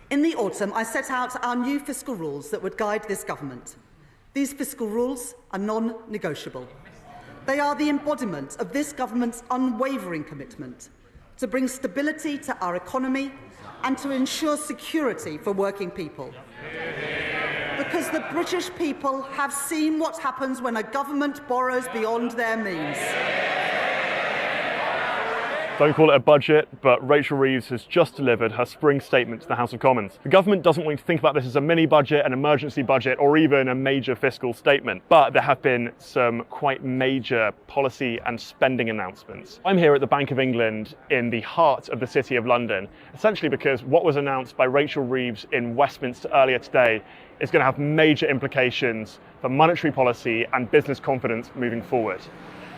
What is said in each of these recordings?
In the autumn, I set out our new fiscal rules that would guide this government. These fiscal rules are non-negotiable. They are the embodiment of this government's unwavering commitment to bring stability to our economy and to ensure security for working people. Because the British people have seen what happens when a government borrows beyond their means. Don't call it a budget, but Rachel Reeves has just delivered her spring statement to the House of Commons. The government doesn't want you to think about this as a mini budget, an emergency budget, or even a major fiscal statement. But there have been some quite major policy and spending announcements. I'm here at the Bank of England in the heart of the City of London, essentially because what was announced by Rachel Reeves in Westminster earlier today is going to have major implications for monetary policy and business confidence moving forward.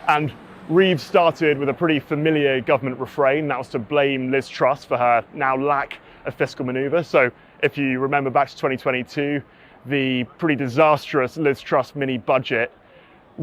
And Reeves started with a pretty familiar government refrain, that was to blame Liz Truss for her now lack of fiscal manoeuvre. So if you remember back to 2022, the pretty disastrous Liz Truss mini budget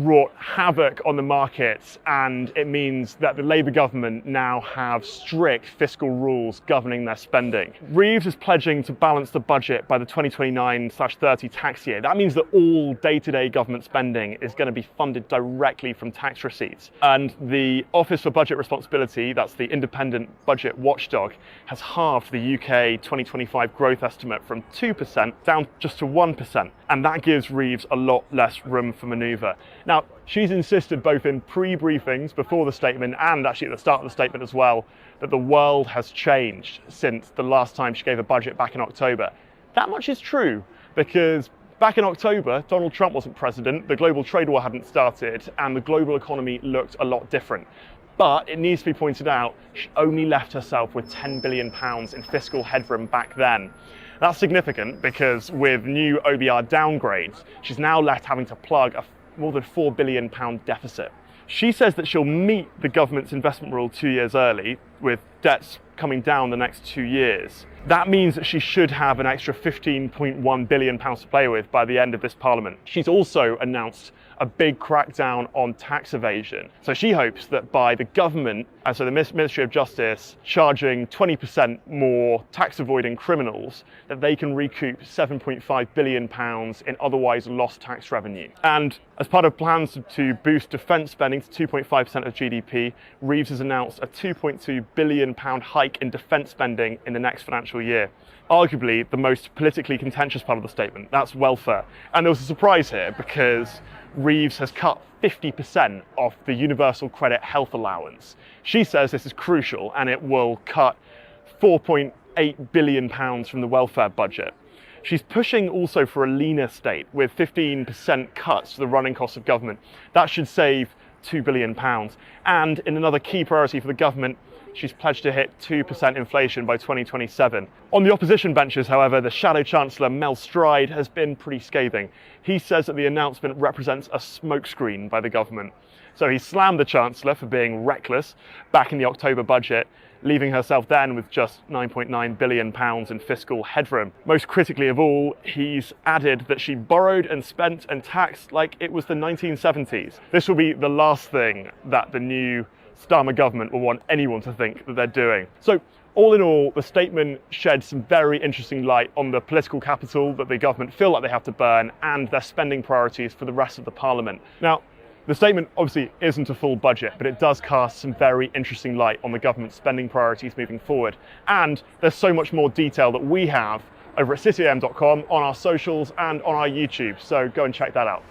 wrought havoc on the markets, and it means that the Labour government now have strict fiscal rules governing their spending. Reeves is pledging to balance the budget by the 2029/30 tax year. That means that all day-to-day government spending is going to be funded directly from tax receipts. And the Office for Budget Responsibility, that's the independent budget watchdog, has halved the UK 2025 growth estimate from 2% down just to 1%. And that gives Reeves a lot less room for manoeuvre. Now, she's insisted both in pre-briefings before the statement and actually at the start of the statement as well, that the world has changed since the last time she gave a budget back in October. That much is true, because back in October, Donald Trump wasn't president, the global trade war hadn't started, and the global economy looked a lot different. But it needs to be pointed out, she only left herself with £10 billion in fiscal headroom back then. That's significant because with new OBR downgrades, she's now left having to plug a more than £4 billion deficit. She says that she'll meet the government's investment rule 2 years early, with debts coming down the next 2 years. That means that she should have an extra £15.1 billion to play with by the end of this parliament. She's also announced a big crackdown on tax evasion. So she hopes that by the government, so the Ministry of Justice, charging 20% more tax avoiding criminals, that they can recoup £7.5 billion in otherwise lost tax revenue. And as part of plans to boost defence spending to 2.5% of GDP, Reeves has announced a £2.2 billion hike in defence spending in the next financial year. Arguably the most politically contentious part of the statement, that's welfare. And there was a surprise here because Reeves has cut 50% of the universal credit health allowance. She says this is crucial and it will cut £4.8 billion from the welfare budget. She's pushing also for a leaner state with 15% cuts to the running costs of government. That should save £2 billion. And in another key priority for the government, she's pledged to hit 2% inflation by 2027. On the opposition benches, however, the Shadow Chancellor Mel Stride has been pretty scathing. He says that the announcement represents a smokescreen by the government. So he slammed the Chancellor for being reckless back in the October budget, leaving herself then with just £9.9 billion in fiscal headroom. Most critically of all, he's added that she borrowed and spent and taxed like it was the 1970s. This will be the last thing that the new Starmer government will want anyone to think that they're doing. So all in all, the statement sheds some very interesting light on the political capital that the government feel like they have to burn and their spending priorities for the rest of the parliament. Now, the statement obviously isn't a full budget, but it does cast some very interesting light on the government's spending priorities moving forward. And there's so much more detail that we have over at cityam.com, on our socials and on our YouTube, so go and check that out.